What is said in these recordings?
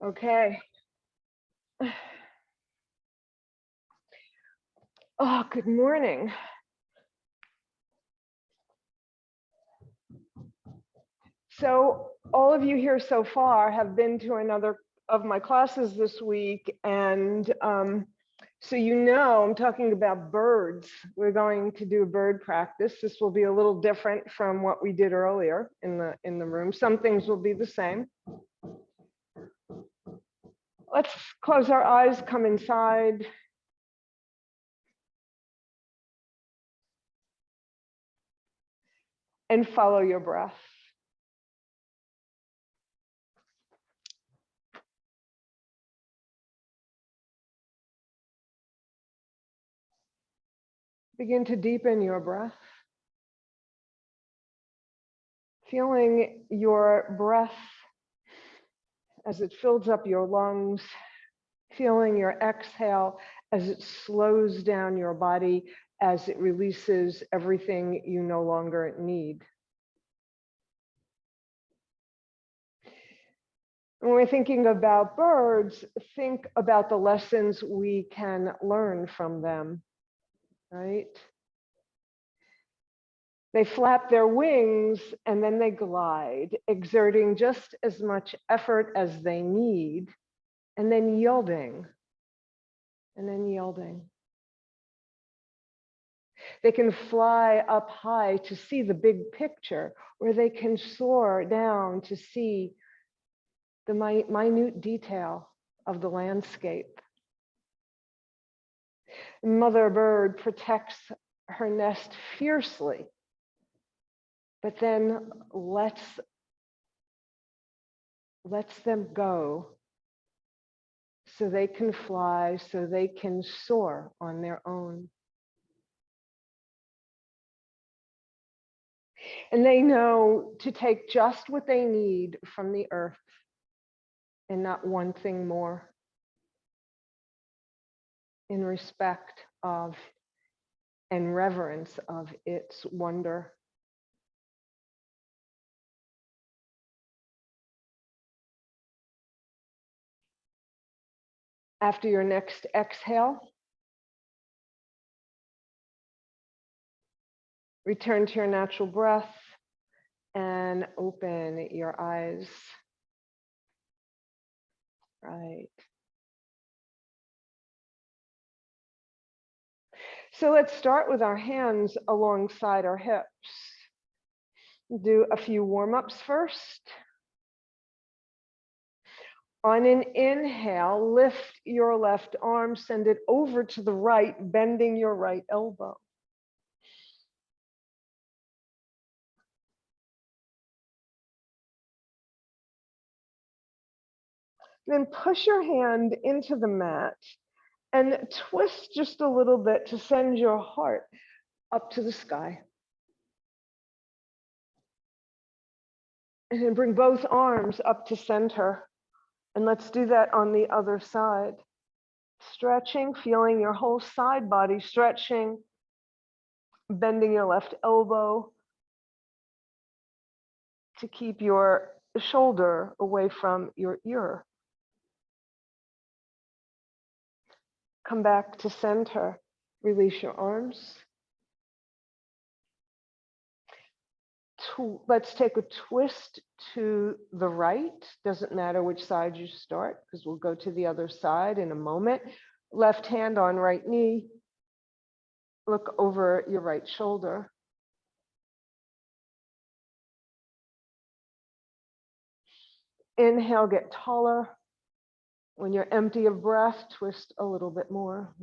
Okay. Oh, good morning. So all of you here so far have been to another of my classes this week, and so you know I'm talking about birds. We're going to do a bird practice. This will be a little different from what we did earlier in the room. Some things will be the same. Let's close our eyes, come inside. And follow your breath. Begin to deepen your breath. Feeling your breath as it fills up your lungs, feeling your exhale as it slows down your body, as it releases everything you no longer need. When we're thinking about birds, think about the lessons we can learn from them, right? They flap their wings and then they glide, exerting just as much effort as they need, and then yielding, and then yielding. They can fly up high to see the big picture, or they can soar down to see the minute detail of the landscape. Mother bird protects her nest fiercely, but then lets them go so they can fly, so they can soar on their own. And they know to take just what they need from the earth and not one thing more, in respect of and reverence of its wonder. After your next exhale, return to your natural breath and open your eyes. Right. So let's start with our hands alongside our hips. Do a few warm-ups first. On an inhale, lift your left arm, send it over to the right, bending your right elbow. Then push your hand into the mat and twist just a little bit to send your heart up to the sky. And then bring both arms up to center. And let's do that on the other side. Stretching, feeling your whole side body stretching, bending your left elbow to keep your shoulder away from your ear. Come back to center. Release your arms. Let's take a twist to the right. Doesn't matter which side you start, because we'll go to the other side in a moment. Left hand on right knee. Look over your right shoulder. Inhale, get taller. When you're empty of breath, twist a little bit more.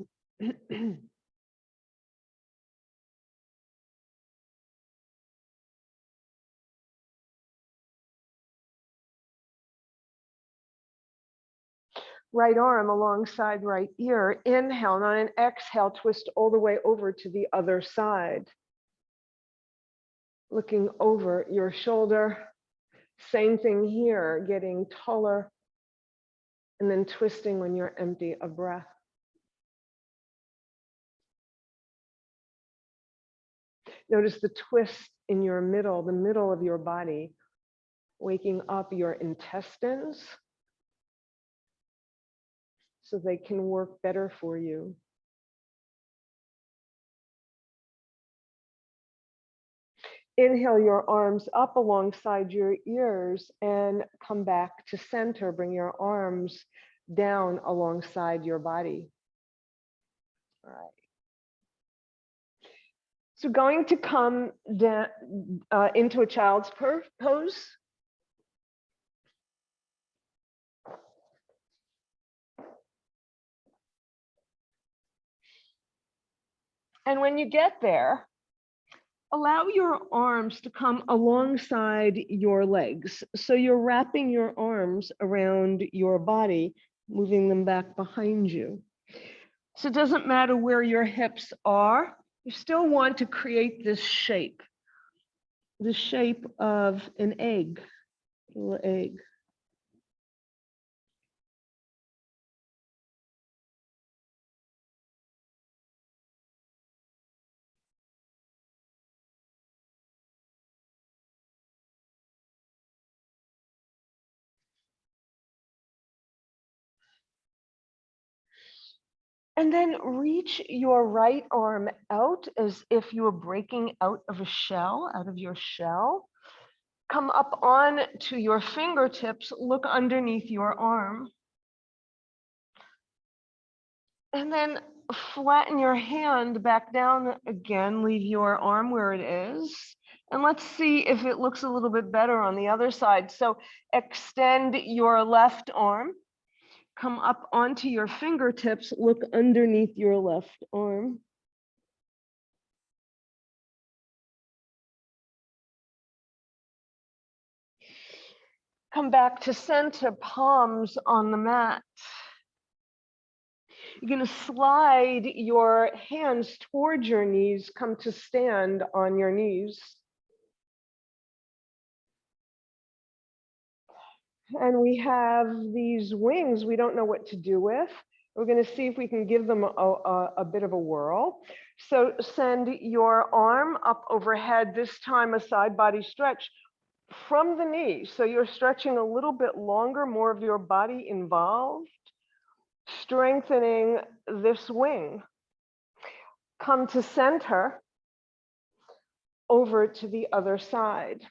Right arm alongside right ear. Inhale, and on an exhale, twist all the way over to the other side. Looking over your shoulder. Same thing here, getting taller and then twisting when you're empty of breath. Notice the twist in your middle, the middle of your body, waking up your intestines so they can work better for you. Inhale your arms up alongside your ears and come back to center. Bring your arms down alongside your body. All right. So going to come down into a child's pose. And when you get there, allow your arms to come alongside your legs. So you're wrapping your arms around your body, moving them back behind you. So it doesn't matter where your hips are, you still want to create this shape, the shape of an egg, a little egg. And then reach your right arm out as if you were breaking out of a shell, out of your shell. Come up on to your fingertips, look underneath your arm. And then flatten your hand back down again, leave your arm where it is. And let's see if it looks a little bit better on the other side. So extend your left arm. Come up onto your fingertips, look underneath your left arm. Come back to center, palms on the mat. You're going to slide your hands towards your knees, come to stand on your knees. And we have these wings we don't know what to do with. We're going to see if we can give them a bit of a whirl. So send your arm up overhead, this time a side body stretch from the knee. So you're stretching a little bit longer, more of your body involved, strengthening this wing. Come to center, over to the other side.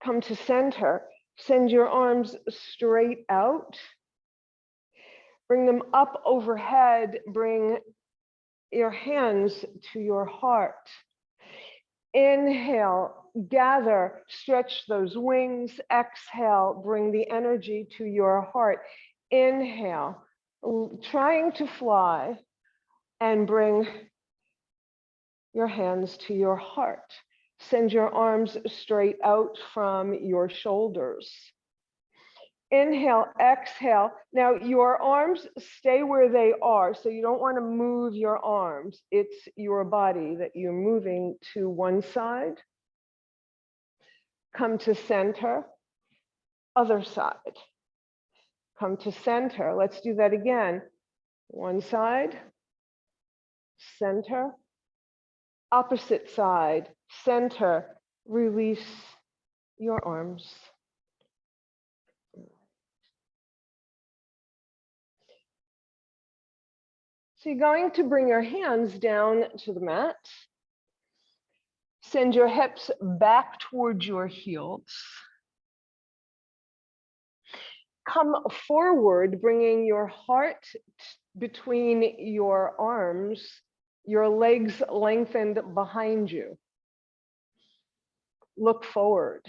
Come to center, send your arms straight out. Bring them up overhead, bring your hands to your heart. Inhale, gather, stretch those wings. Exhale, bring the energy to your heart. Inhale, trying to fly, and bring your hands to your heart. Send your arms straight out from your shoulders. Inhale, exhale. Now your arms stay where they are, so you don't want to move your arms. It's your body that you're moving to one side. Come to center, other side. Come to center. Let's do that again. One side, center, opposite side, center. Release your arms. So you're going to bring your hands down to the mat. Send your hips back towards your heels. Come forward, bringing your heart between your arms, your legs lengthened behind you. Look forward.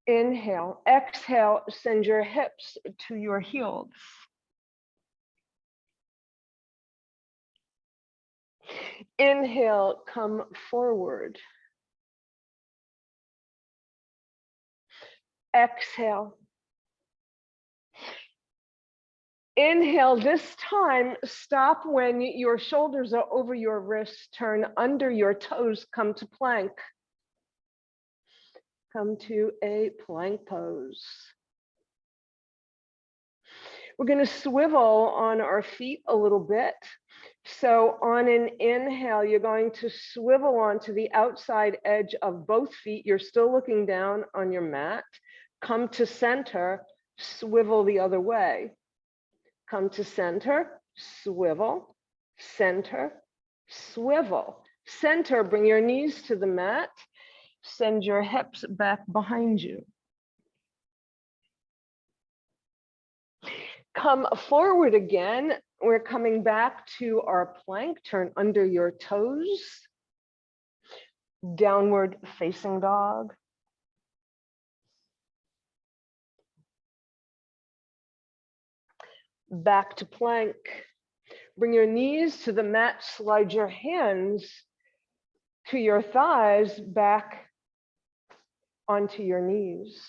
Inhale, exhale, send your hips to your heels. Inhale, come forward. Exhale. Inhale, this time, stop when your shoulders are over your wrists, turn under your toes, come to plank. Come to a plank pose. We're going to swivel on our feet a little bit. So on an inhale, you're going to swivel onto the outside edge of both feet. You're still looking down on your mat. Come to center, swivel the other way. Come to center, swivel, center, swivel. Center, bring your knees to the mat. Send your hips back behind you. Come forward again. We're coming back to our plank. Turn under your toes. Downward facing dog. Back to plank. Bring your knees to the mat. Slide your hands to your thighs, back onto your knees.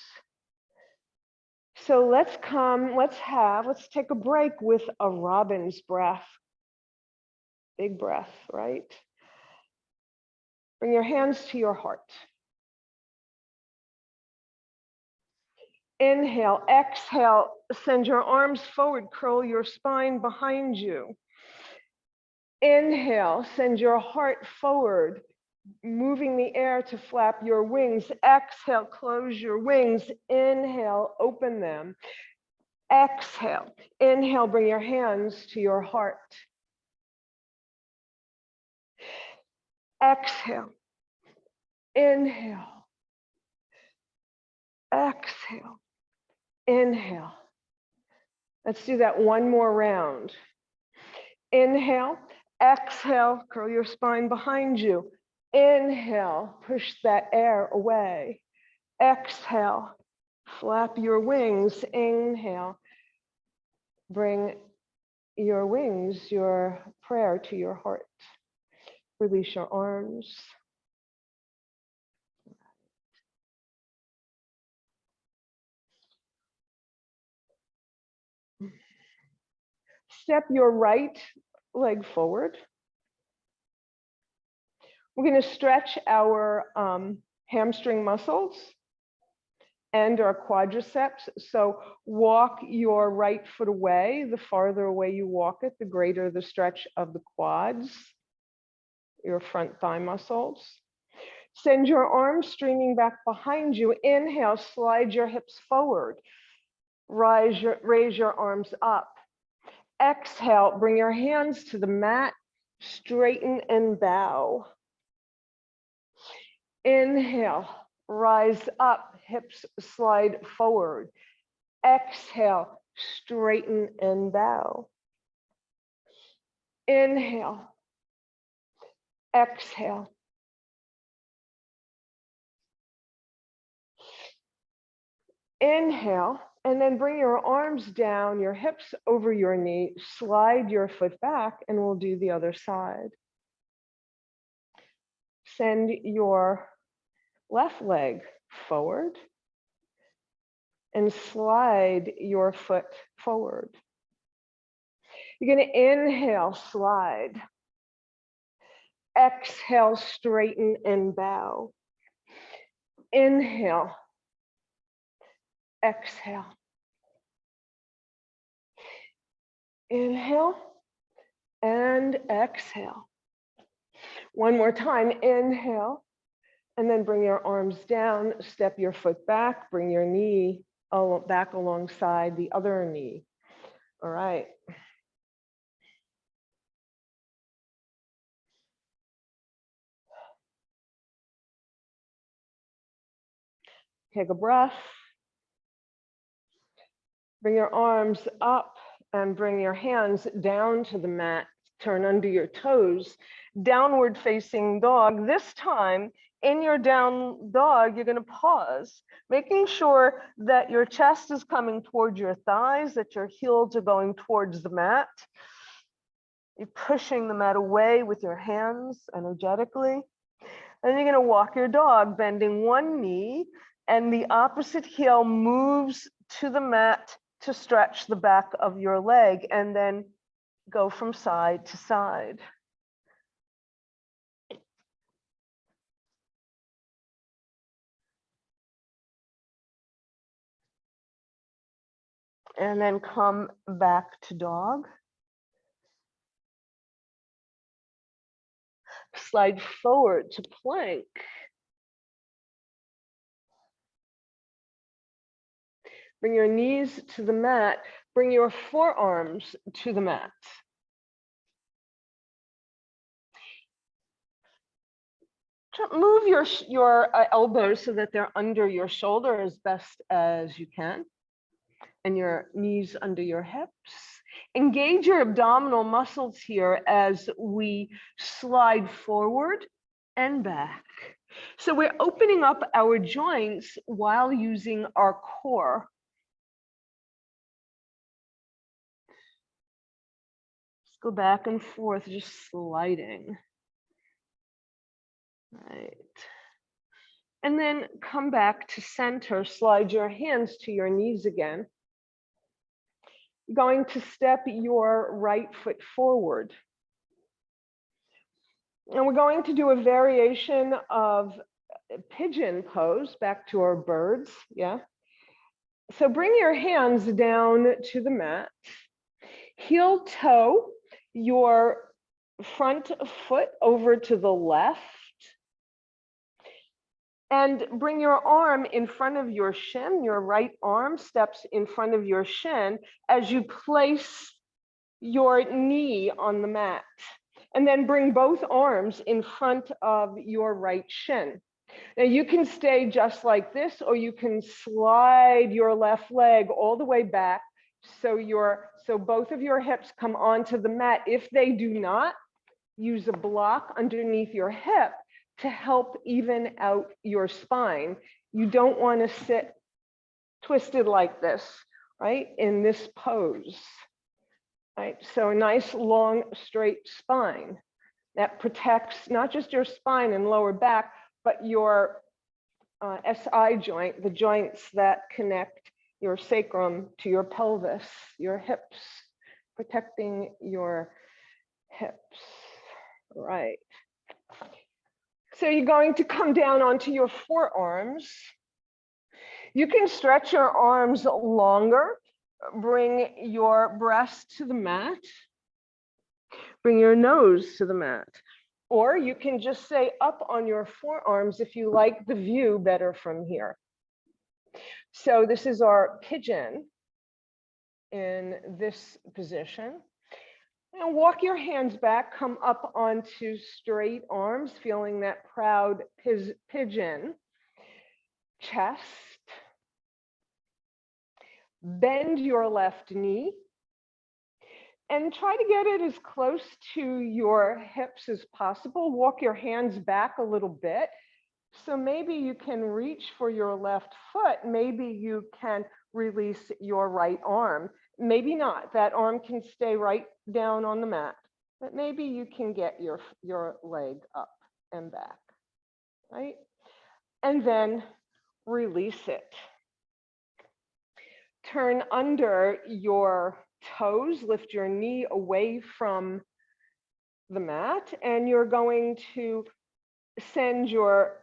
So let's take a break with a robin's breath. Big breath, right? Bring your hands to your heart. Inhale, exhale, send your arms forward, curl your spine behind you. Inhale, send your heart forward, moving the air to flap your wings. Exhale, close your wings. Inhale, open them. Exhale, inhale, bring your hands to your heart. Exhale, inhale, exhale, inhale. Let's do that one more round. Inhale, exhale, curl your spine behind you. Inhale, push that air away. Exhale, flap your wings. Inhale, bring your wings, your prayer to your heart. Release your arms. Step your right leg forward. We're going to stretch our hamstring muscles and our quadriceps. So walk your right foot away. The farther away you walk it, the greater the stretch of the quads, your front thigh muscles. Send your arms streaming back behind you. Inhale, slide your hips forward. Raise your arms up. Exhale, bring your hands to the mat, straighten and bow. Inhale, rise up, hips slide forward. Exhale, straighten and bow. Inhale, exhale. Inhale, and then bring your arms down, your hips over your knee, slide your foot back, and we'll do the other side. Send your left leg forward and slide your foot forward. You're going to inhale, slide. Exhale, straighten and bow. Inhale. Exhale. Inhale and exhale. One more time, inhale, and then bring your arms down, step your foot back, bring your knee back alongside the other knee. All right. Take a breath. Bring your arms up and bring your hands down to the mat. Turn under your toes. Downward facing dog. This time in your down dog, you're going to pause, making sure that your chest is coming towards your thighs, that your heels are going towards the mat. You're pushing the mat away with your hands energetically. And you're going to walk your dog, bending one knee, and the opposite heel moves to the mat to stretch the back of your leg, and then go from side to side. And then come back to dog. Slide forward to plank. Bring your knees to the mat. Bring your forearms to the mat. Move your elbows so that they're under your shoulder as best as you can, and your knees under your hips. Engage your abdominal muscles here as we slide forward and back. So we're opening up our joints while using our core. Just go back and forth, just sliding. Right. And then come back to center, slide your hands to your knees again. You're going to step your right foot forward. And we're going to do a variation of pigeon pose, back to our birds, yeah? So bring your hands down to the mat. Heel toe your front foot over to the left. And bring your arm in front of your shin. Your right arm steps in front of your shin as you place your knee on the mat. And then bring both arms in front of your right shin. Now you can stay just like this, or you can slide your left leg all the way back so both of your hips come onto the mat. If they do not, use a block underneath your hip to help even out your spine. You don't want to sit twisted like this, right? In this pose, right? So a nice long straight spine that protects not just your spine and lower back, but your SI joint, the joints that connect your sacrum to your pelvis, your hips, protecting your hips, right? So you're going to come down onto your forearms. You can stretch your arms longer. Bring your breast to the mat. Bring your nose to the mat. Or you can just stay up on your forearms if you like the view better from here. So this is our pigeon in this position. And walk your hands back, come up onto straight arms, feeling that proud pigeon. Chest. Bend your left knee. And try to get it as close to your hips as possible. Walk your hands back a little bit. So maybe you can reach for your left foot. Maybe you can release your right arm. Maybe not. That arm can stay right down on the mat. But maybe you can get your leg up and back, right? And then release it. Turn under your toes, lift your knee away from the mat, and you're going to send your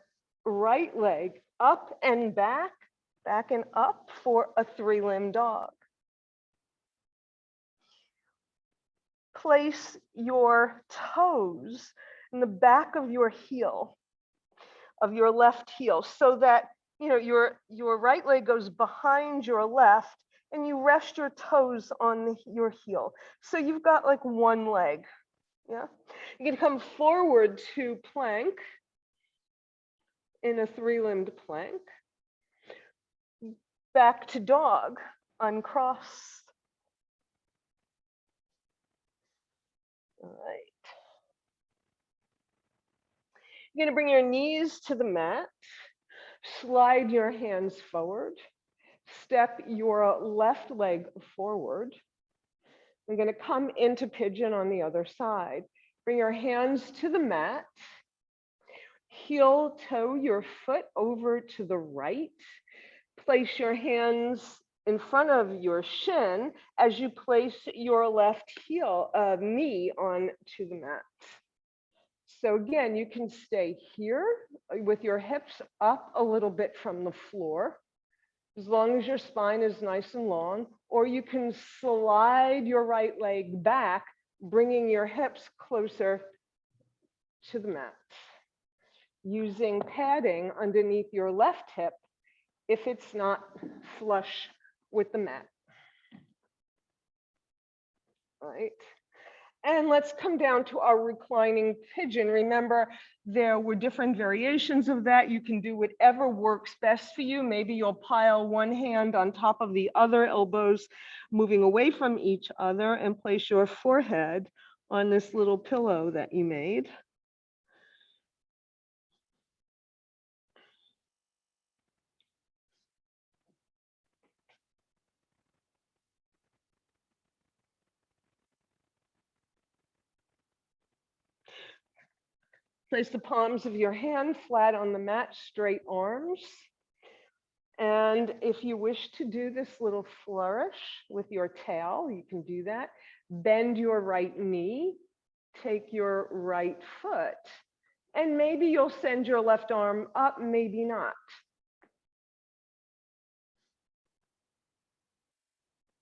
right leg up and back and up for a three-limb dog. Place your toes in the back of your heel, of your left heel, so that your right leg goes behind your left, and you rest your toes on your heel. So you've got like one leg, yeah? You can come forward to plank in a three-limbed plank. Back to dog, uncross. All right. You're gonna bring your knees to the mat, slide your hands forward. Step your left leg forward. You're going to come into pigeon on the other side. Bring your hands to the mat. Heel toe your foot over to the right. Place your hands in front of your shin as you place your left knee onto the mat. So again, you can stay here with your hips up a little bit from the floor, as long as your spine is nice and long, or you can slide your right leg back, bringing your hips closer to the mat. Using padding underneath your left hip if it's not flush with the mat. All right. And let's come down to our reclining pigeon. Remember, there were different variations of that. You can do whatever works best for you. Maybe you'll pile one hand on top of the other, elbows moving away from each other, and place your forehead on this little pillow that you made. Place the palms of your hand flat on the mat, straight arms. And if you wish to do this little flourish with your tail, you can do that. Bend your right knee, take your right foot, and maybe you'll send your left arm up, maybe not.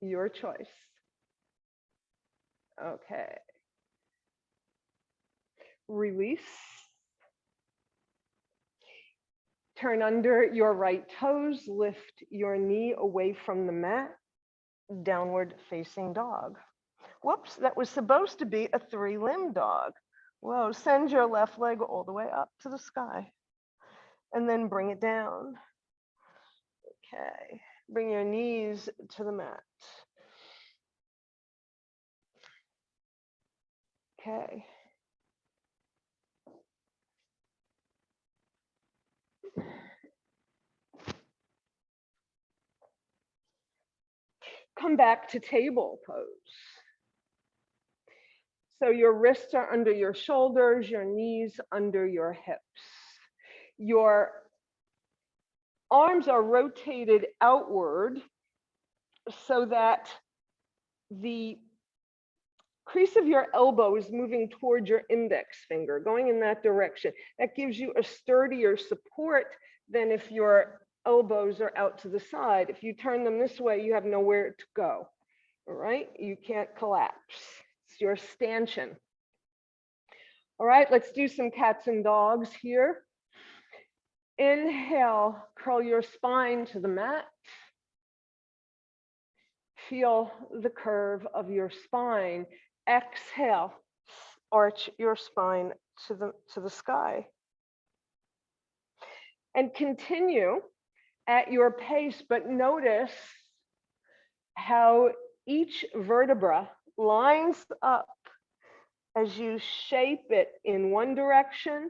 Your choice. Okay. Release. Turn under your right toes, lift your knee away from the mat, downward facing dog. Whoops, that was supposed to be a 3-limb dog. Whoa, send your left leg all the way up to the sky and then bring it down. Okay, bring your knees to the mat. Okay. Come back to table pose. So your wrists are under your shoulders, your knees under your hips. Your arms are rotated outward so that the crease of your elbow is moving toward your index finger, going in that direction. That gives you a sturdier support than if your elbows are out to the side. If you turn them this way, you have nowhere to go. All right, you can't collapse. It's your stanchion. All right, let's do some cats and dogs here. Inhale, curl your spine to the mat. Feel the curve of your spine. Exhale, arch your spine to the sky. And continue at your pace, but notice how each vertebra lines up as you shape it in one direction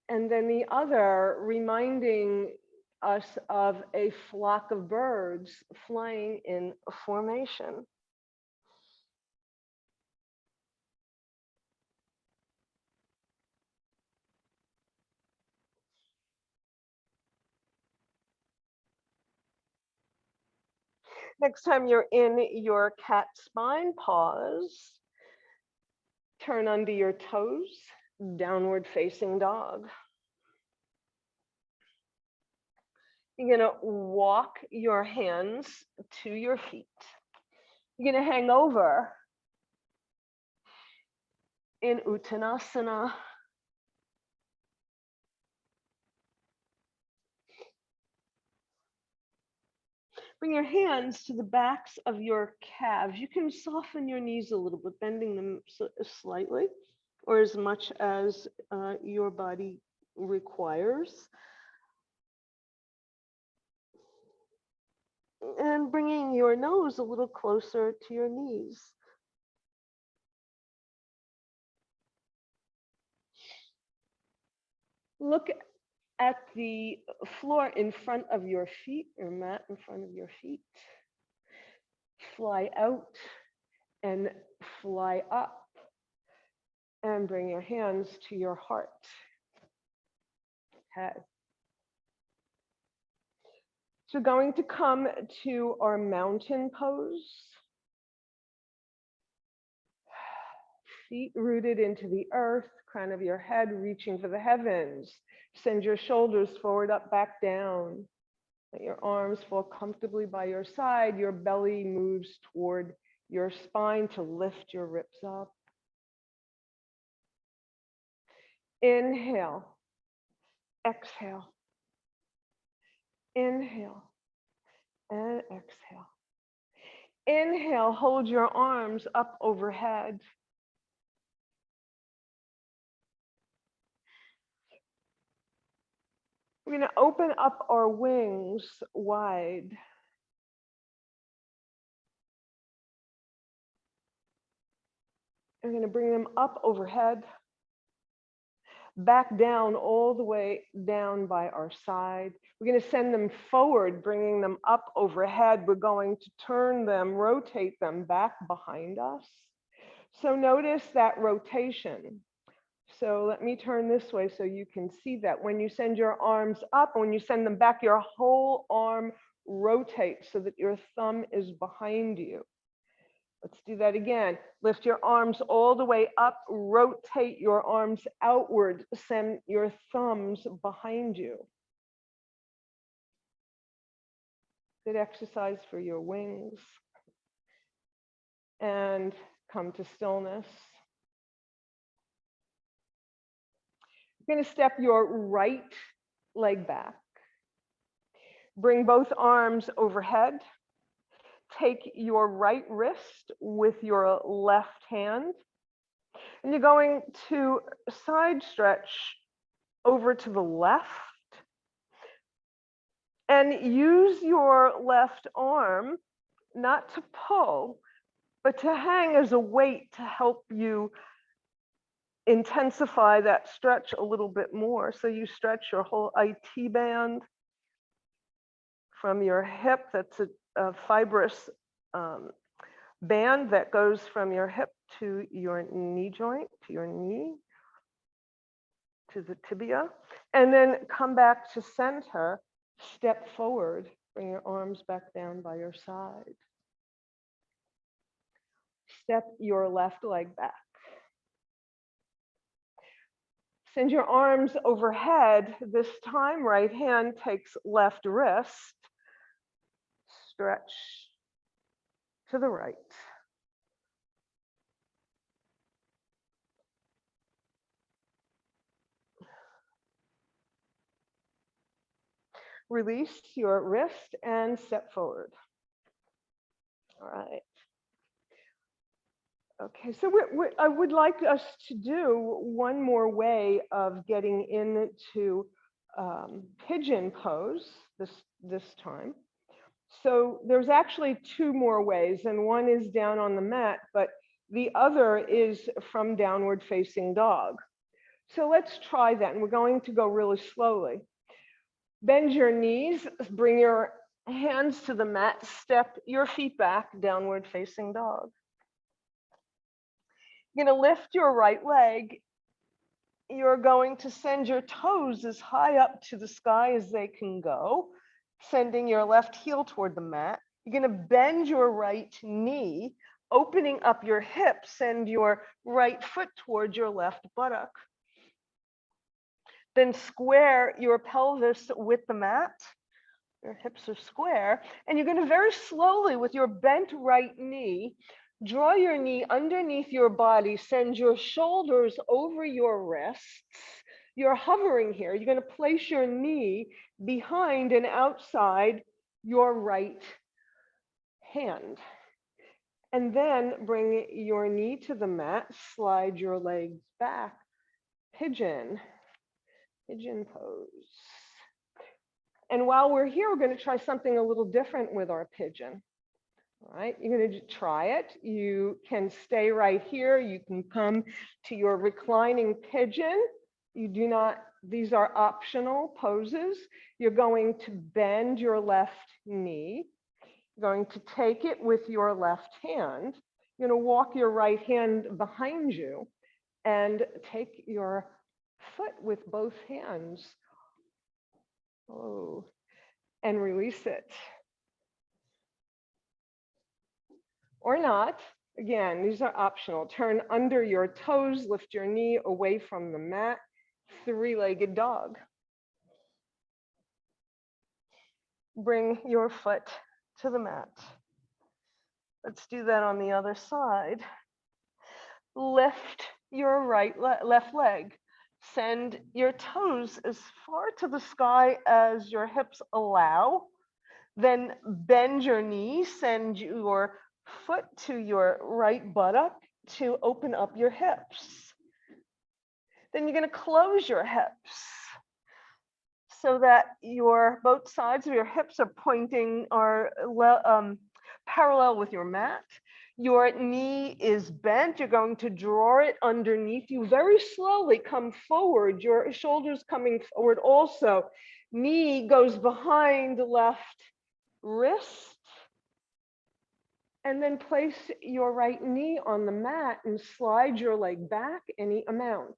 and then the other, reminding us of a flock of birds flying in formation. Next time you're in your cat spine pause, turn under your toes, downward facing dog. You're gonna walk your hands to your feet. You're gonna hang over in Uttanasana. Bring your hands to the backs of your calves. You can soften your knees a little bit, bending them slightly or as much as your body requires. And bringing your nose a little closer to your knees. Look at the floor in front of your feet, or mat in front of your feet. Fly out and fly up. And bring your hands to your heart. Okay. So we're going to come to our mountain pose. Feet rooted into the earth, crown of your head reaching for the heavens. Send your shoulders forward, up, back, down. Let your arms fall comfortably by your side. Your belly moves toward your spine to lift your ribs up. Inhale, exhale, inhale, and exhale. Inhale, hold your arms up overhead. We're going to open up our wings wide. We're going to bring them up overhead, back down all the way down by our side. We're going to send them forward, bringing them up overhead. We're going to turn them, rotate them back behind us. So notice that rotation. So let me turn this way so you can see that. When you send your arms up, when you send them back, your whole arm rotates so that your thumb is behind you. Let's do that again. Lift your arms all the way up, rotate your arms outward, send your thumbs behind you. Good exercise for your wings. And come to stillness. You're going to step your right leg back. Bring both arms overhead. Take your right wrist with your left hand. And you're going to side stretch over to the left. And use your left arm not to pull, but to hang as a weight to help you intensify that stretch a little bit more. So you stretch your whole IT band from your hip. That's a fibrous band that goes from your hip to your knee joint, to your knee, to the tibia. And then come back to center, step forward, bring your arms back down by your side. Step your left leg back. Send your arms overhead. This time, right hand takes left wrist. Stretch to the right. Release your wrist and step forward. All right. Okay, so I would like us to do one more way of getting into pigeon pose this time. So there's actually two more ways, and one is down on the mat, but the other is from downward facing dog. So let's try that, and we're going to go really slowly. Bend your knees, bring your hands to the mat, step your feet back, downward facing dog. You're going to lift your right leg. You're going to send your toes as high up to the sky as they can go, sending your left heel toward the mat. You're going to bend your right knee, opening up your hip, send your right foot towards your left buttock. Then square your pelvis with the mat. Your hips are square. And you're going to very slowly, with your bent right knee, draw your knee underneath your body, send your shoulders over your wrists. You're hovering here. You're going to place your knee behind and outside your right hand. And then bring your knee to the mat, slide your legs back, pigeon pose. And while we're here, we're going to try something a little different with our pigeon. All right, you're going to try it. You can stay right here. You can come to your reclining pigeon. You do not, these are optional poses. You're going to bend your left knee. You're going to take it with your left hand. You're going to walk your right hand behind you and take your foot with both hands. Oh, and release it. Or not. Again, these are optional. Turn under your toes, lift your knee away from the mat, three-legged dog. bring your foot to the mat. Let's do that on the other side. Lift your left leg. Send your toes as far to the sky as your hips allow. Then bend your knee, send your foot to your right buttock to open up your hips. Then you're going to close your hips so that both sides of your hips are pointing or parallel with your mat. Your knee is bent. You're going to draw it underneath you. Very slowly come forward. Your shoulders coming forward also. Knee goes behind left wrist. And then place your right knee on the mat and slide your leg back any amount.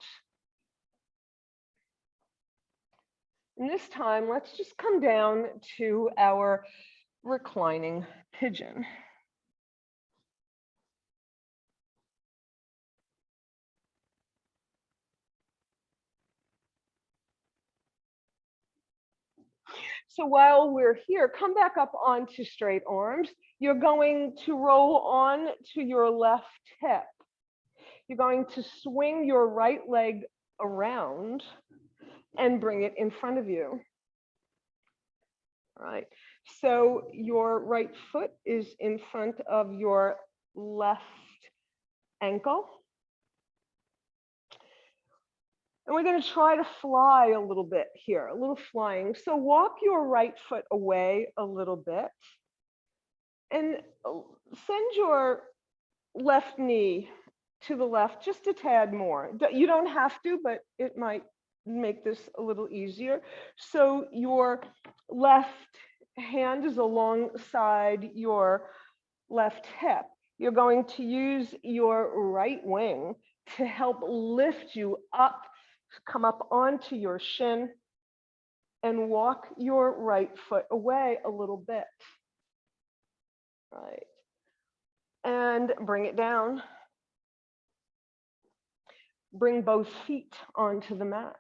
And this time, let's just come down to our reclining pigeon. So while we're here, come back up onto straight arms. You're going to roll on to your left hip. You're going to swing your right leg around and bring it in front of you. All right. So your right foot is in front of your left ankle. And we're going to try to fly a little bit here, a little flying. So walk your right foot away a little bit and send your left knee to the left just a tad more. You don't have to, but it might make this a little easier. So your left hand is alongside your left hip. You're going to use your right wing to help lift you up, come up onto your shin, and walk your right foot away a little bit. Right. And bring it down. Bring both feet onto the mat.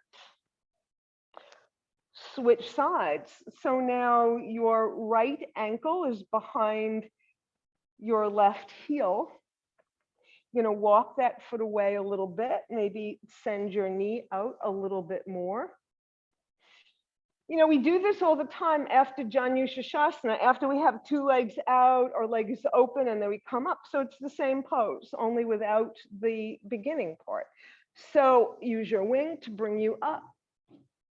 Switch sides. So now your right ankle is behind your left heel. You're going to walk that foot away a little bit, maybe send your knee out a little bit more. You know, we do this all the time after Janu Shavasana, after we have two legs out or legs open and then we come up. So it's the same pose, only without the beginning part. So use your wing to bring you up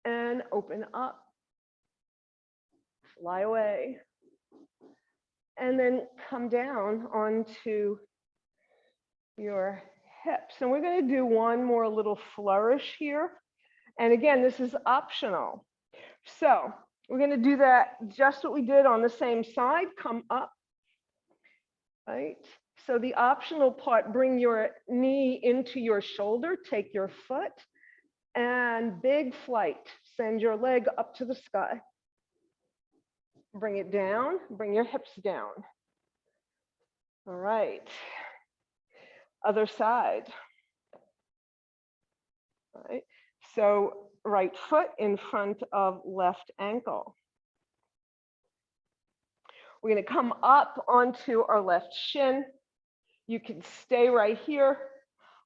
and open up. Fly away. And then come down onto your hips. And we're going to do one more little flourish here. And again, this is optional. So we're going to do that just what we did on the same side. Come up. Right. So the optional part, bring your knee into your shoulder, take your foot, and big flight. Send your leg up to the sky. Bring it down, bring your hips down. All right. Other side. All right. So right foot in front of left ankle. We're going to come up onto our left shin. You can stay right here,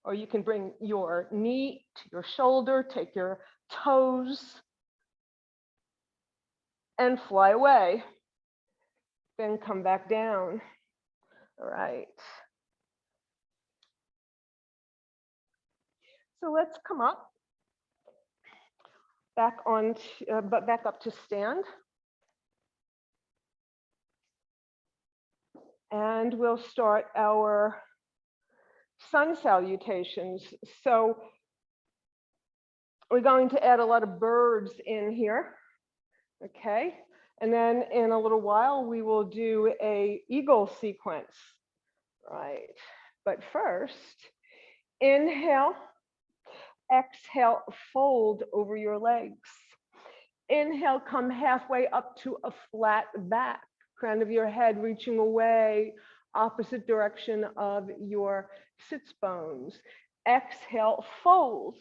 or you can bring your knee to your shoulder, take your toes, and fly away. Then come back down. All right. So let's come up, back up to stand. And we'll start our sun salutations. So we're going to add a lot of birds in here, okay? And then in a little while, we will do a eagle sequence, right? But first, inhale, exhale, fold over your legs. Inhale, come halfway up to a flat back. Crown of your head reaching away, opposite direction of your sits bones. Exhale, fold.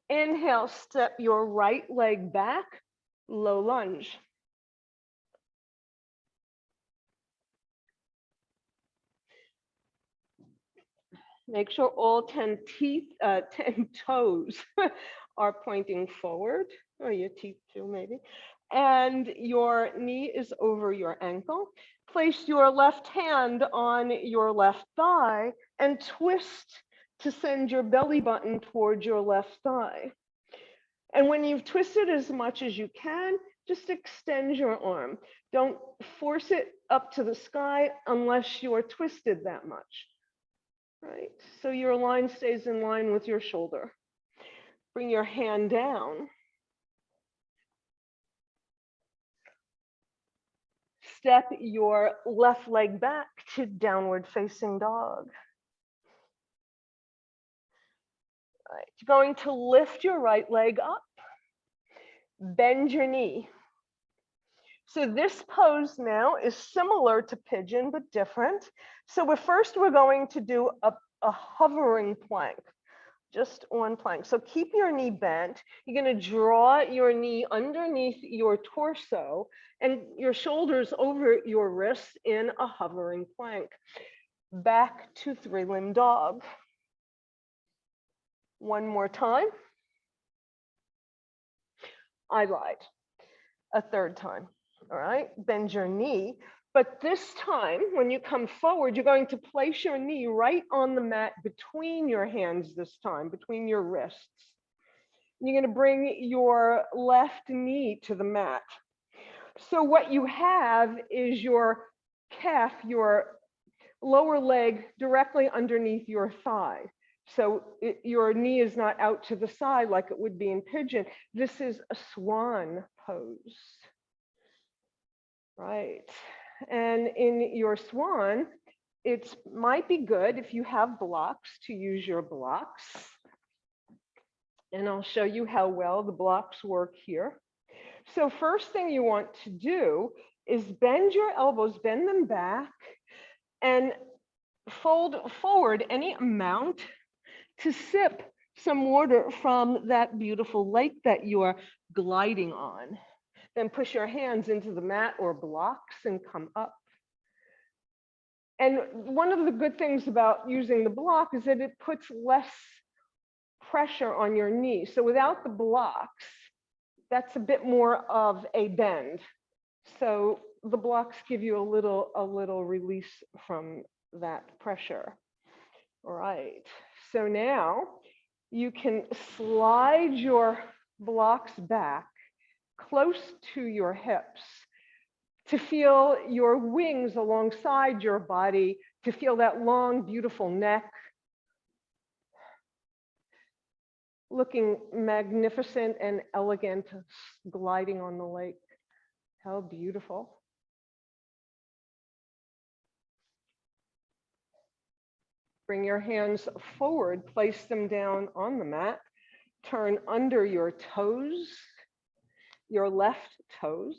Inhale, step your right leg back, low lunge. Make sure all 10 toes are pointing forward, or your teeth too, maybe. And your knee is over your ankle. Place your left hand on your left thigh and twist to send your belly button towards your left thigh. And when you've twisted as much as you can, just extend your arm. Don't force it up to the sky unless you're twisted that much. Right, so your line stays in line with your shoulder. Bring your hand down. Step your left leg back to downward facing dog. All right, you're going to lift your right leg up. Bend your knee. So this pose now is similar to pigeon, but different. So we're going to do a hovering plank, just on plank. So keep your knee bent. You're going to draw your knee underneath your torso and your shoulders over your wrists in a hovering plank. Back to three-limb dog. One more time. I lied. A third time. All right, bend your knee. But this time, when you come forward, you're going to place your knee right on the mat between your hands this time, between your wrists. You're going to bring your left knee to the mat. So what you have is your calf, your lower leg directly underneath your thigh. So your knee is not out to the side like it would be in pigeon. This is a swan pose. Right. And in your swan, it might be good if you have blocks to use your blocks. And I'll show you how well the blocks work here. So first thing you want to do is bend your elbows, bend them back, and fold forward any amount to sip some water from that beautiful lake that you're gliding on. Then push your hands into the mat or blocks and come up. And one of the good things about using the block is that it puts less pressure on your knee. So without the blocks, that's a bit more of a bend. So the blocks give you a little release from that pressure. All right. So now you can slide your blocks back close to your hips to feel your wings alongside your body, to feel that long, beautiful neck, looking magnificent and elegant, gliding on the lake. How beautiful. Bring your hands forward, place them down on the mat, turn under your toes, your left toes.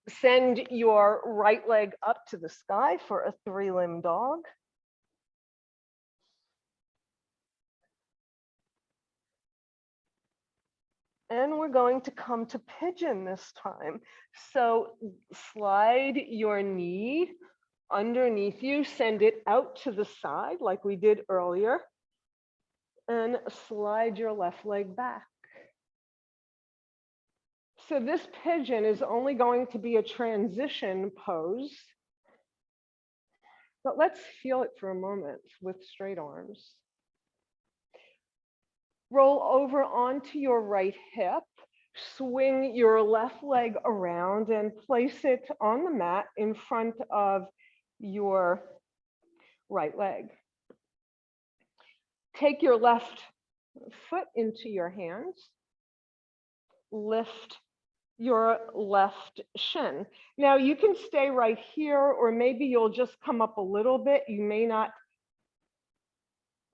Send your right leg up to the sky for a three-limb dog. And we're going to come to pigeon this time. So slide your knee underneath you, send it out to the side like we did earlier, and slide your left leg back. So this pigeon is only going to be a transition pose, but let's feel it for a moment with straight arms. Roll over onto your right hip, swing your left leg around and place it on the mat in front of your right leg. Take your left foot into your hands, lift your left shin. Now you can stay right here, or maybe you'll just come up a little bit. You may not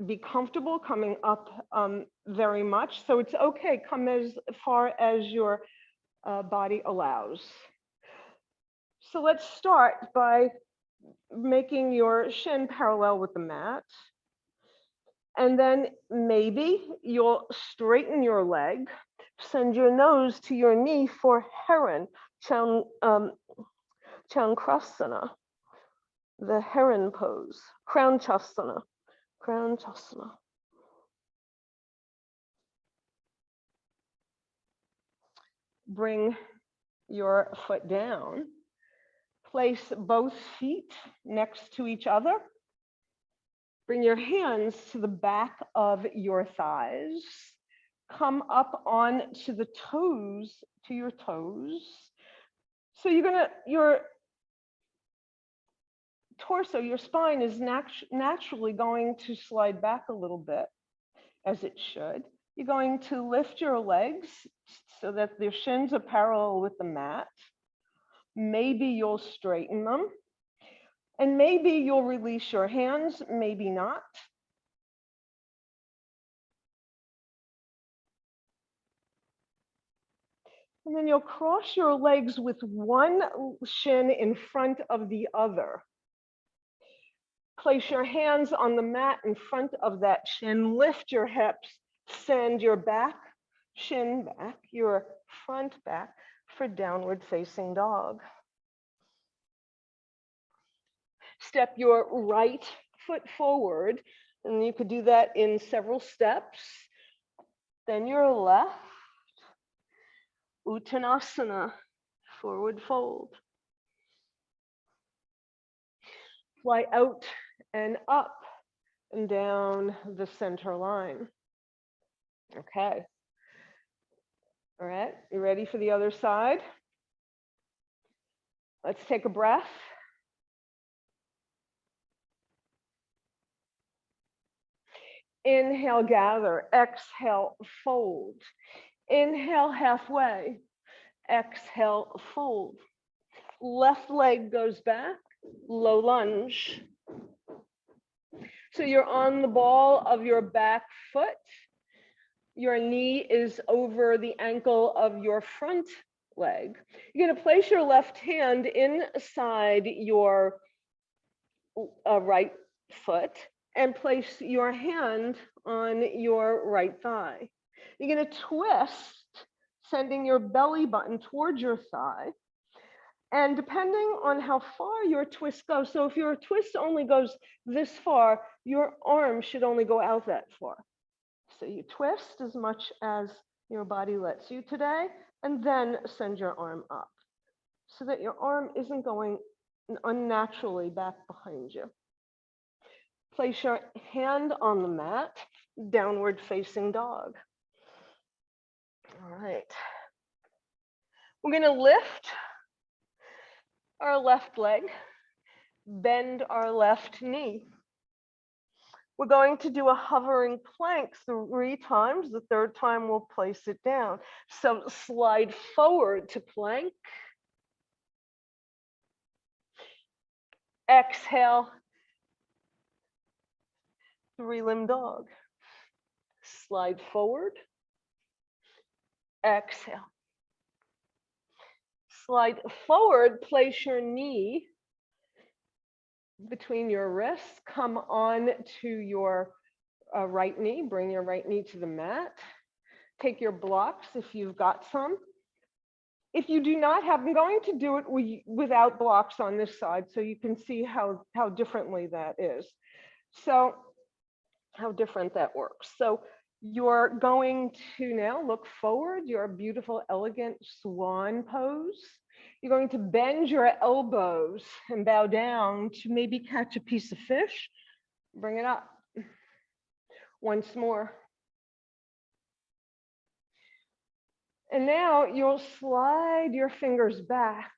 be comfortable coming up very much, so it's okay. Come as far as your body allows. So let's start by making your shin parallel with the mat. And then maybe you'll straighten your leg, Send your nose to your knee for heron, Chankrasana, the heron pose, crown chasana, crown chasana. Bring your foot down. Place both feet next to each other. Bring your hands to the back of your thighs. Come up on to the toes, to your toes. So your torso, your spine is naturally going to slide back a little bit, as it should. You're going to lift your legs so that their shins are parallel with the mat. Maybe you'll straighten them. And maybe you'll release your hands, maybe not. And then you'll cross your legs with one shin in front of the other. Place your hands on the mat in front of that shin. Lift your hips. Send your back shin back, your front back for downward facing dog. Step your right foot forward, and you could do that in several steps. Then your left, Uttanasana, forward fold. Fly out and up and down the center line. Okay. All right, you ready for the other side? Let's take a breath. Inhale, gather. Exhale, fold. Inhale, halfway. Exhale, fold. Left leg goes back, low lunge. So you're on the ball of your back foot. Your knee is over the ankle of your front leg. You're going to place your left hand inside your right foot and place your hand on your right thigh. You're going to twist, sending your belly button towards your thigh. And depending on how far your twist goes, so if your twist only goes this far, your arm should only go out that far. So you twist as much as your body lets you today, and then send your arm up so that your arm isn't going unnaturally back behind you. Place your hand on the mat, downward facing dog. All right. We're going to lift our left leg, bend our left knee. We're going to do a hovering plank 3 times. The 3rd time we'll place it down. So slide forward to plank. Exhale, 3-limb dog. Slide forward. Exhale. Slide forward, place your knee between your wrists, come on to your right knee, bring your right knee to the mat. Take your blocks if you've got some. If you do not have, I'm going to do it without blocks on this side so you can see how differently that is. So how different that works. So you're going to now look forward, your beautiful, elegant swan pose. You're going to bend your elbows and bow down to maybe catch a piece of fish. Bring it up. Once more. And now you'll slide your fingers back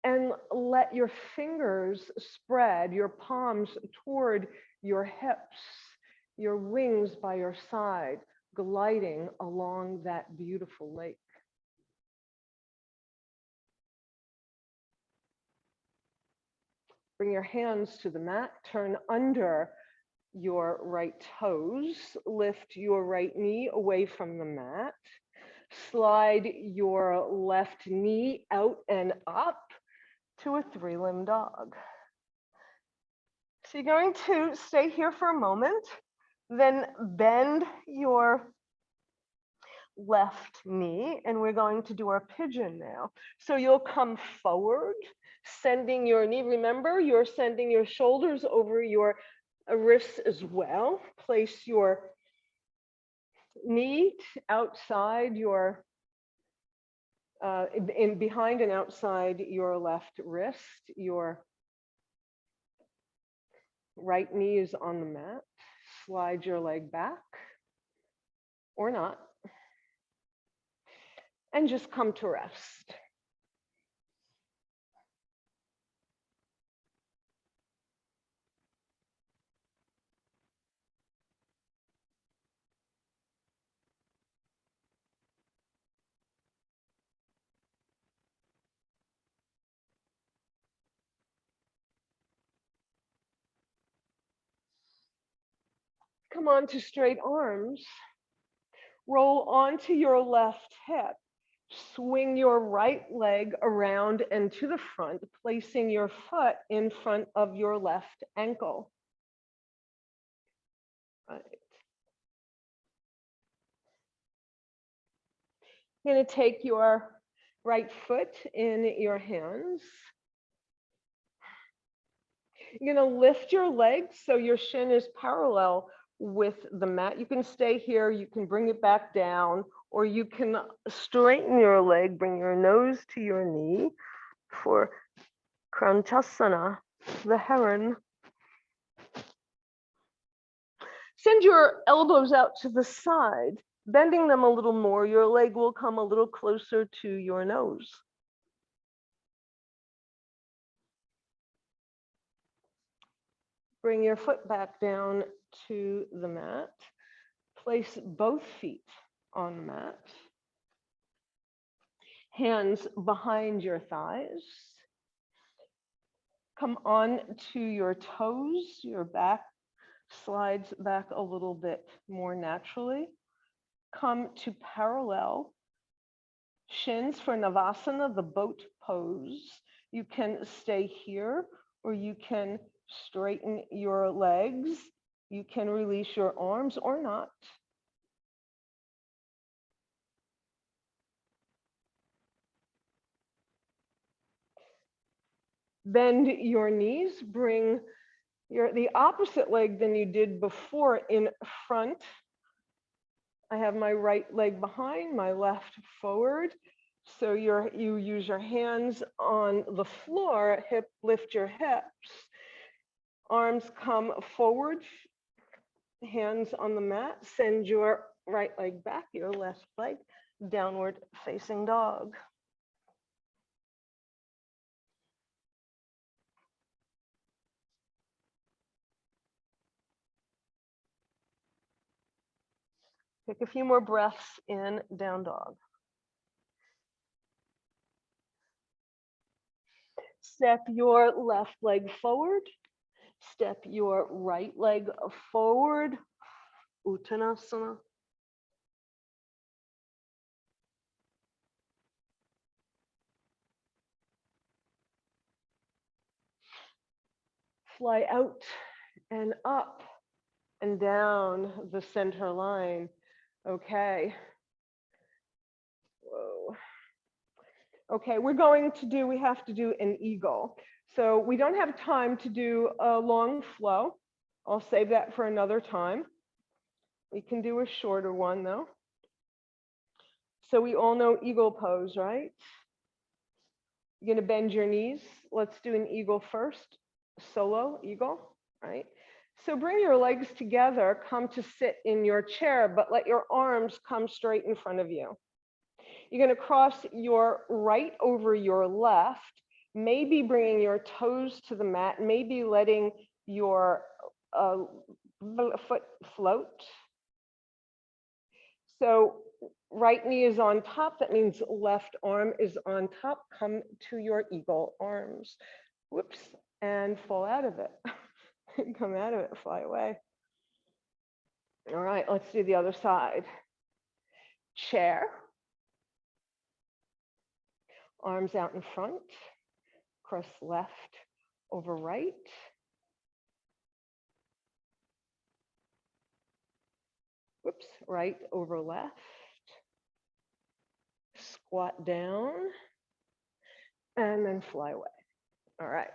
and let your fingers spread, your palms toward your hips, your wings by your side, gliding along that beautiful lake. Bring your hands to the mat, turn under your right toes, lift your right knee away from the mat, slide your left knee out and up to a 3-limb dog. So you're going to stay here for a moment, then bend your left knee, and we're going to do our pigeon now. So you'll come forward, sending your knee. Remember, you're sending your shoulders over your wrists as well. Place your knee outside your, in behind and outside your left wrist. Your right knee is on the mat. Slide your leg back or not. And just come to rest. Come on to straight arms. Roll onto your left hip. Swing your right leg around and to the front, placing your foot in front of your left ankle. Right. You're going to take your right foot in your hands. You're going to lift your legs so your shin is parallel with the mat. You can stay here, you can bring it back down, or you can straighten your leg, bring your nose to your knee for Kranchasana, the heron. Send your elbows out to the side, bending them a little more. Your leg will come a little closer to your nose. Bring your foot back down to the mat. Place both feet on the mat. Hands behind your thighs. Come on to your toes. Your back slides back a little bit more naturally. Come to parallel shins for Navasana, the boat pose. You can stay here, or you can straighten your legs. You can release your arms or not. Bend your knees, bring the opposite leg than you did before in front. I have my right leg behind, my left forward. So you use your hands on the floor, lift your hips. Arms come forward, hands on the mat. Send your right leg back, your left leg, downward facing dog. Take a few more breaths in down dog. Step your left leg forward. Step your right leg forward. Uttanasana. Fly out and up and down the center line. Okay. Whoa. Okay, we have to do an eagle. So we don't have time to do a long flow. I'll save that for another time. We can do a shorter one though. So we all know eagle pose, right? You're gonna bend your knees. Let's do an eagle first. Solo eagle, right? So bring your legs together, come to sit in your chair, but let your arms come straight in front of you. You're going to cross your right over your left, maybe bringing your toes to the mat, maybe letting your foot float. So right knee is on top. That means left arm is on top. Come to your eagle arms. Whoops, and fall out of it. Come out of it, fly away. All right, let's do the other side. Chair. Arms out in front. Cross left over right. Whoops, right over left. squat down, and then fly away. All right.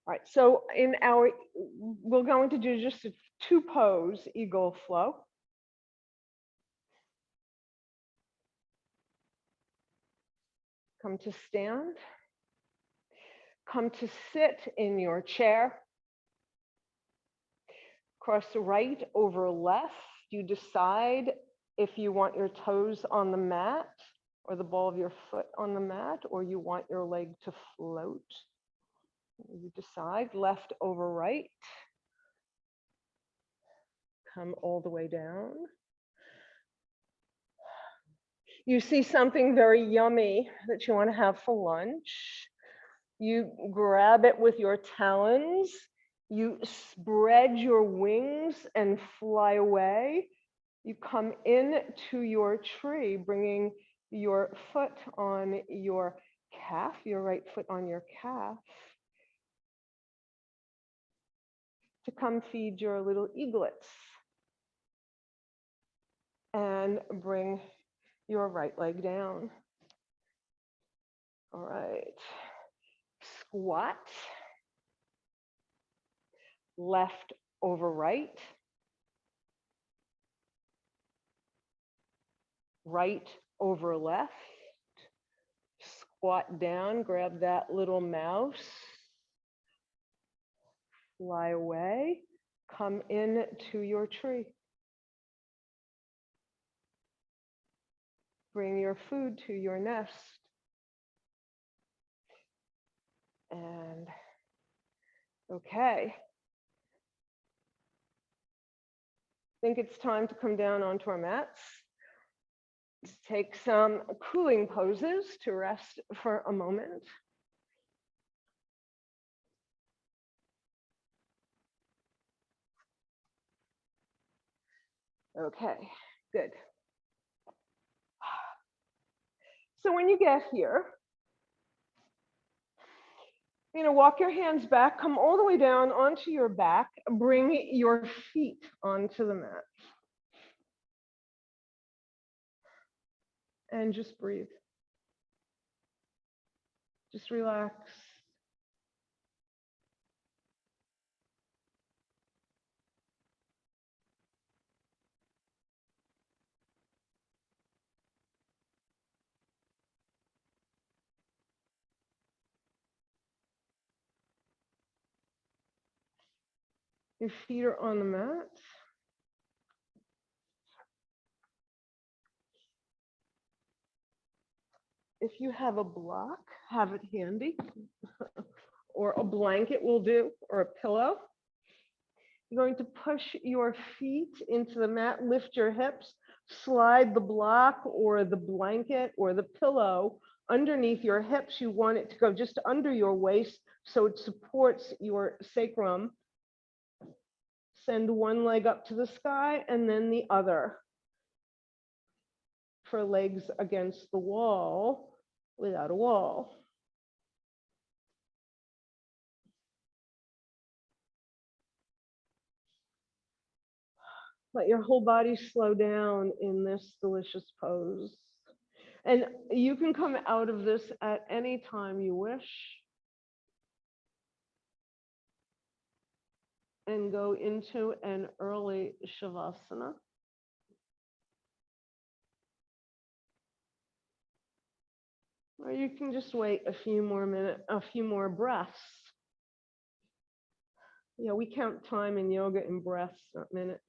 All right, so we're going to do just a 2-pose eagle flow. Come to stand. Come to sit in your chair. Cross right over left. You decide if you want your toes on the mat or the ball of your foot on the mat, or you want your leg to float. You decide. Left over right. Come all the way down. You see something very yummy that you want to have for lunch. You grab it with your talons. You spread your wings and fly away. You come into your tree, bringing your foot on your calf, your right foot on your calf, to come feed your little eaglets. And bring your right leg down. All right. Squat. Left over right. Right over left. Squat down, grab that little mouse. Fly away. Come into your tree. Bring your food to your nest. And okay. I think it's time to come down onto our mats. Let's take some cooling poses to rest for a moment. Okay, good. So when you get here, walk your hands back, come all the way down onto your back, bring your feet onto the mat. And just breathe. Just relax. Your feet are on the mat. If you have a block, have it handy, or a blanket will do, or a pillow. You're going to push your feet into the mat, lift your hips, slide the block or the blanket or the pillow underneath your hips. You want it to go just under your waist so it supports your sacrum. Send one leg up to the sky and then the other. For legs against the wall without a wall. Let your whole body slow down in this delicious pose. And you can come out of this at any time you wish. And go into an early Shavasana. Or you can just wait a few more minutes, a few more breaths. Yeah, we count time in yoga in breaths, not minutes.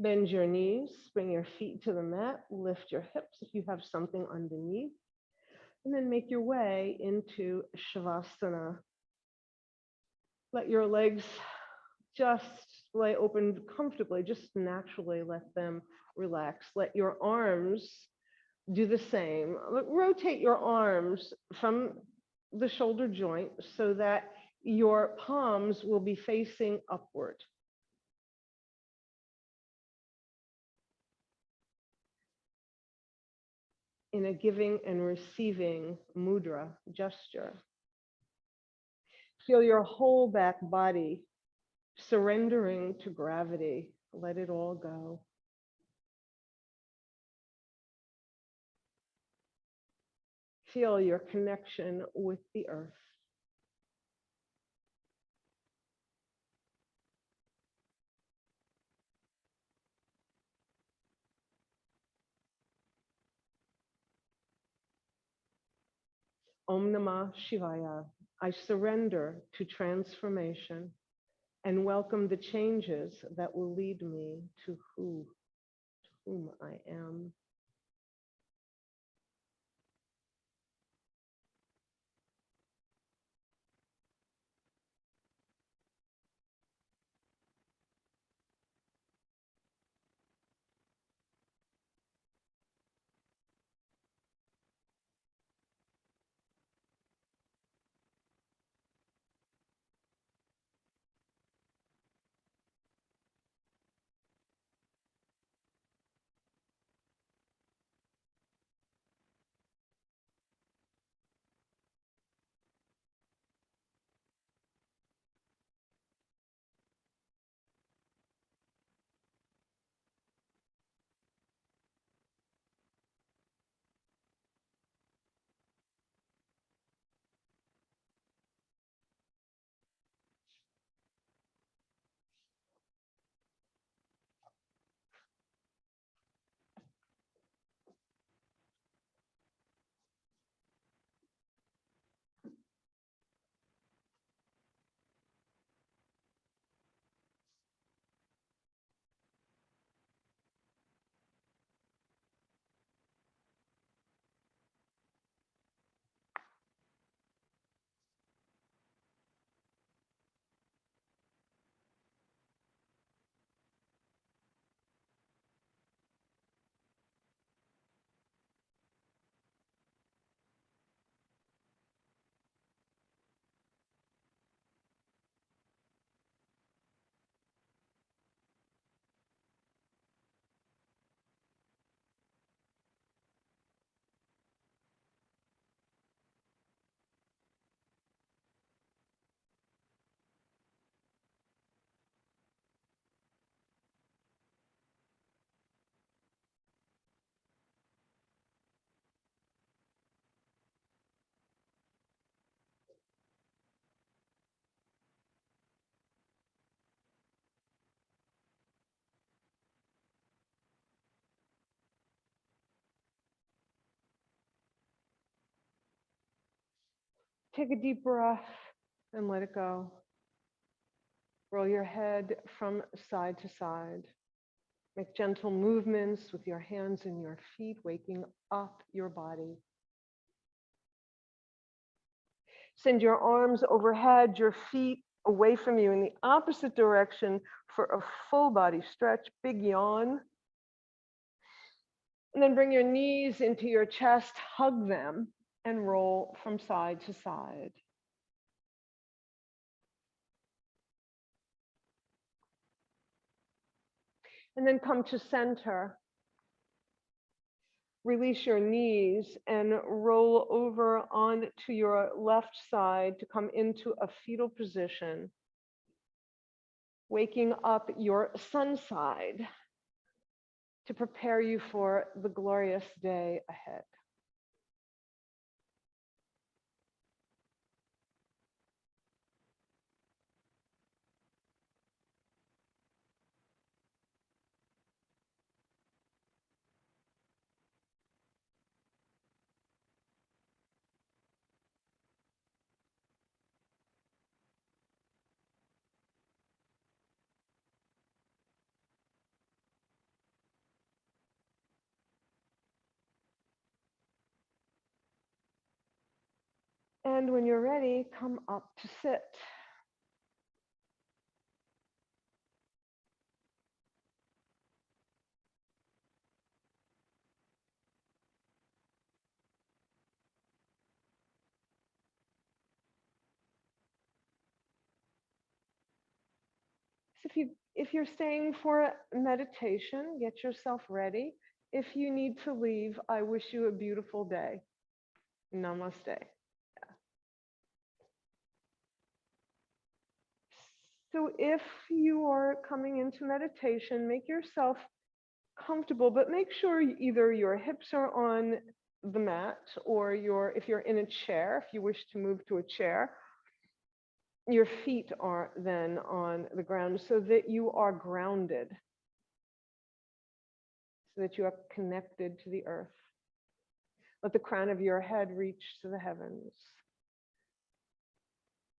Bend your knees, bring your feet to the mat, lift your hips if you have something underneath, and then make your way into Shavasana. Let your legs just lay open comfortably, just naturally let them relax. Let your arms do the same. Rotate your arms from the shoulder joint so that your palms will be facing upward. In a giving and receiving mudra gesture. Feel your whole back body surrendering to gravity. Let it all go. Feel your connection with the earth. Om Namah Shivaya. I surrender to transformation and welcome the changes that will lead me to whom I am. Take a deep breath and let it go. Roll your head from side to side. Make gentle movements with your hands and your feet, waking up your body. Send your arms overhead, your feet away from you in the opposite direction for a full body stretch, big yawn. And then bring your knees into your chest, hug them, and roll from side to side. And then come to center. Release your knees and roll over onto your left side to come into a fetal position, waking up your sun side to prepare you for the glorious day ahead. And when you're ready, come up to sit. So if you're staying for a meditation, get yourself ready. If you need to leave, I wish you a beautiful day. Namaste. So if you are coming into meditation, make yourself comfortable, but make sure either your hips are on the mat or if you're in a chair, if you wish to move to a chair, your feet are then on the ground so that you are grounded, so that you are connected to the earth. Let the crown of your head reach to the heavens.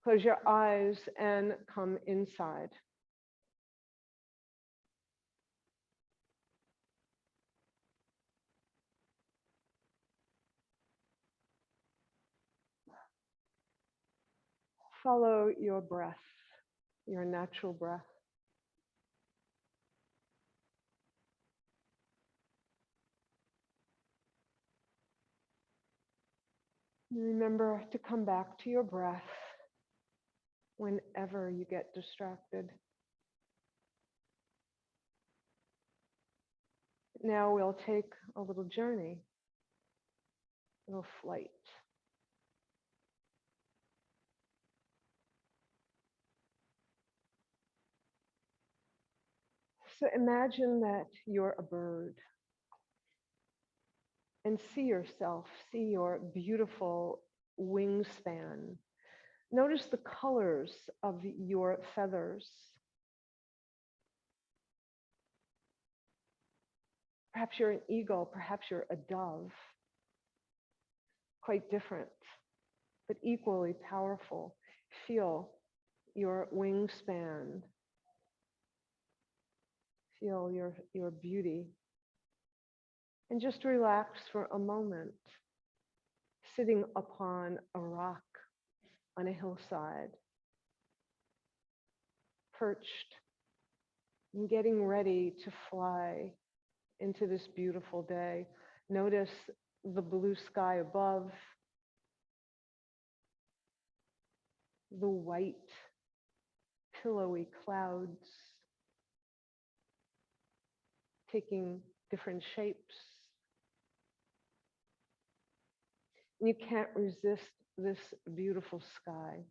Close your eyes and come inside. Follow your breath, your natural breath. Remember to come back to your breath whenever you get distracted. Now we'll take a little journey, a little flight. So imagine that you're a bird and see your beautiful wingspan. Notice the colors of your feathers. Perhaps you're an eagle, perhaps you're a dove. Quite different, but equally powerful. Feel your wingspan. Feel your beauty. And just relax for a moment, sitting upon a rock on a hillside, perched and getting ready to fly into this beautiful day. Notice the blue sky above, the white, pillowy clouds taking different shapes. You can't resist this beautiful sky.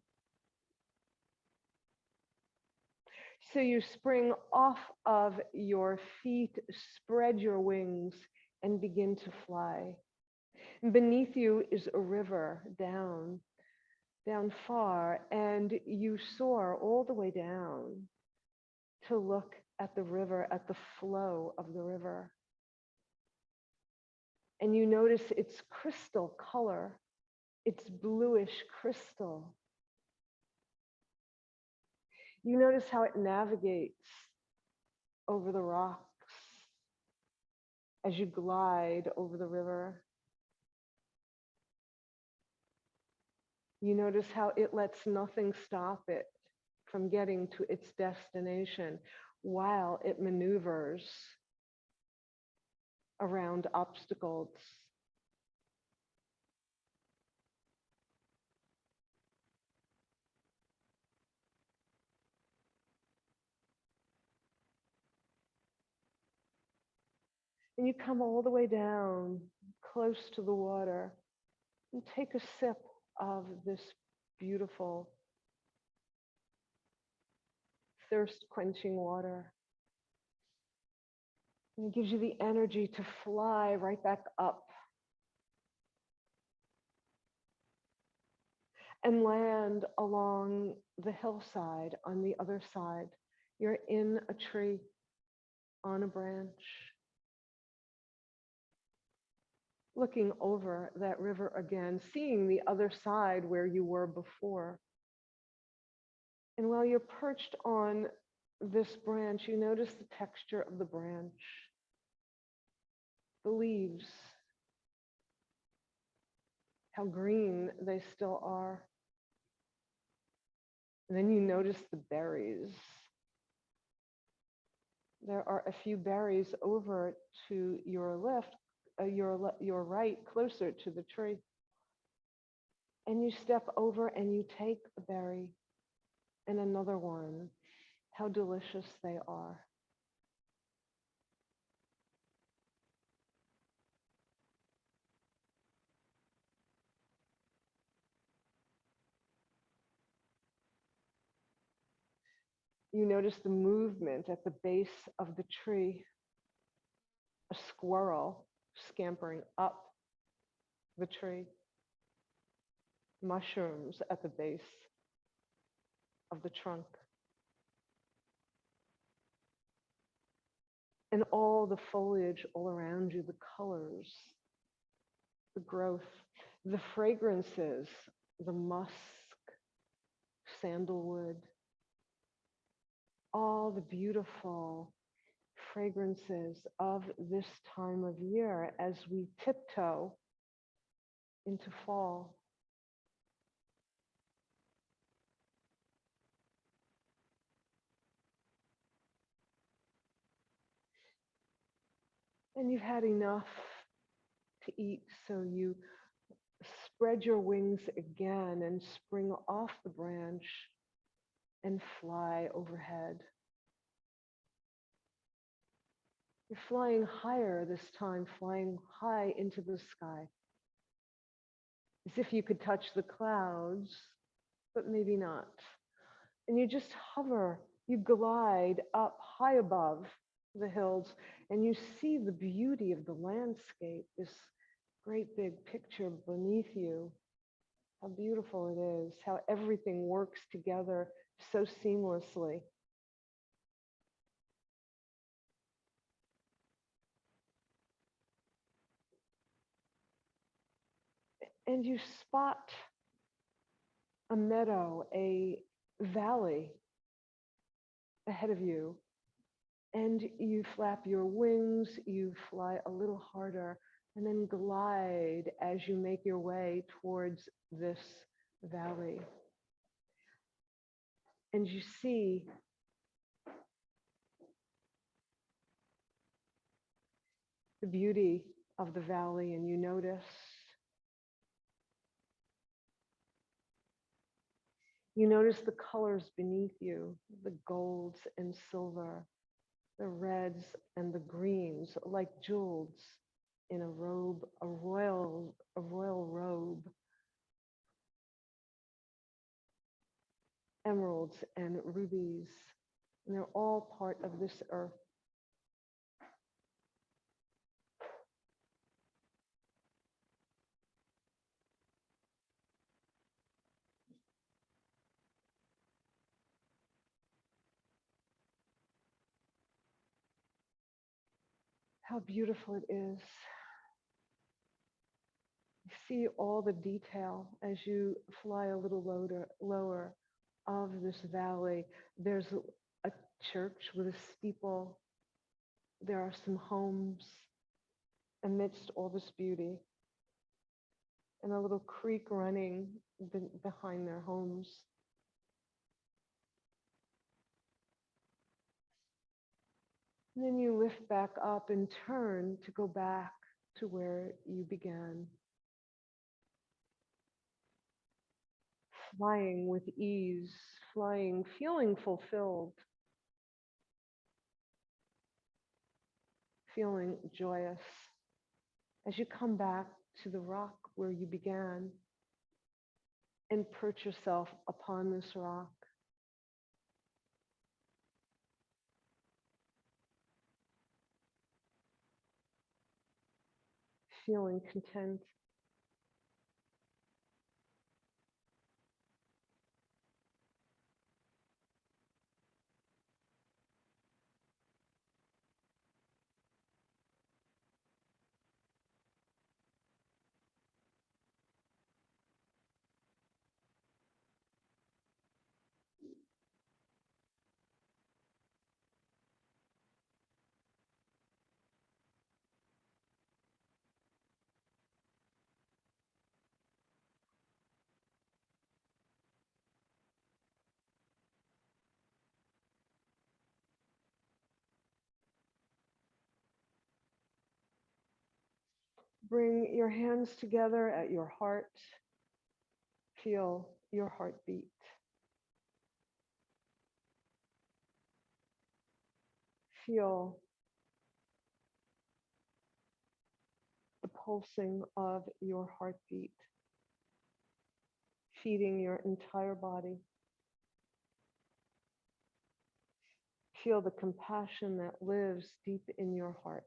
So you spring off of your feet, spread your wings, and begin to fly. Beneath you is a river down far, and you soar all the way down to look at the river, at the flow of the river. And you notice its crystal color, its bluish crystal. You notice how it navigates over the rocks as you glide over the river. You notice how it lets nothing stop it from getting to its destination while it maneuvers around obstacles. And you come all the way down, close to the water, and take a sip of this beautiful, thirst-quenching water. And it gives you the energy to fly right back up and land along the hillside on the other side. You're in a tree, on a branch, looking over that river again, seeing the other side where you were before. And while you're perched on this branch, you notice the texture of the branch, the leaves, how green they still are. And then you notice the berries. There are a few berries over to your left, your right, closer to the tree. And you step over and you take a berry and another one. How delicious they are. You notice the movement at the base of the tree. A squirrel scampering up the tree. Mushrooms at the base of the trunk. And all the foliage all around you, the colors, the growth, the fragrances, the musk, sandalwood, all the beautiful fragrances of this time of year as we tiptoe into fall. And you've had enough to eat, so you spread your wings again and spring off the branch and fly overhead. You're flying higher this time, flying high into the sky. As if you could touch the clouds, but maybe not. And you just hover, you glide up high above the hills, and you see the beauty of the landscape, this great big picture beneath you. How beautiful it is, how everything works together so seamlessly. And you spot a meadow, a valley ahead of you. And you flap your wings, you fly a little harder, and then glide as you make your way towards this valley. And you see the beauty of the valley, and you notice the colors beneath you, the golds and silver, the reds and the greens, like jewels in a robe, a royal robe. Emeralds and rubies, and they're all part of this earth. How beautiful it is. You see all the detail as you fly a little lower of this valley. There's a church with a steeple. There are some homes amidst all this beauty, and a little creek running behind their homes. And then you lift back up and turn to go back to where you began. Flying with ease, flying, feeling fulfilled, feeling joyous as you come back to the rock where you began and perch yourself upon this rock. Feeling content. Bring your hands together at your heart. Feel your heartbeat. Feel the pulsing of your heartbeat, feeding your entire body. Feel the compassion that lives deep in your heart.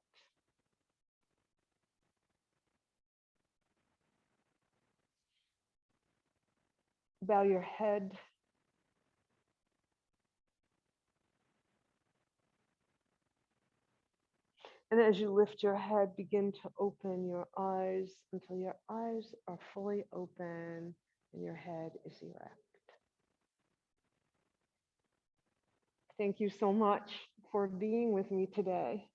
Bow your head. And as you lift your head, begin to open your eyes until your eyes are fully open and your head is erect. Thank you so much for being with me today.